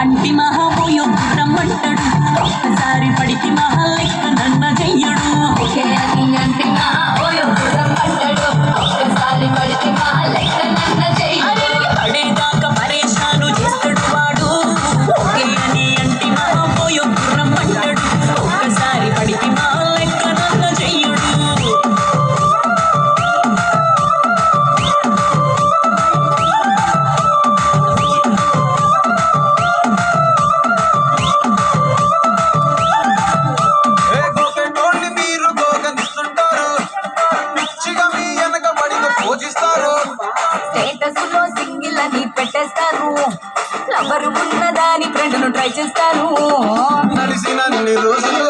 అంటి మహాపోయో రమ్మంటాడు ఒక్కసారి పడికి మహా లెక్క నన్న చెయ్యడు అంటి మహాపోయో రమ్మంటాడు ఒక్కసారి పడికి మహా లెక్క నన్న చెయ్యడు పడేదాకా పరేషాను చేస్తాడు వాడు ఓకే అని అంటి మహాపోయో రమ్మంటాడు ఒక్కసారి పడికి మహా లెక్క నన్న చెయ్యడు స్టేటస్లో సింగిల్ అని పెట్టేస్తారు లవరు ఉన్నదాని ఫ్రెండ్ను ట్రై చేస్తారు నడిసిన రోజులు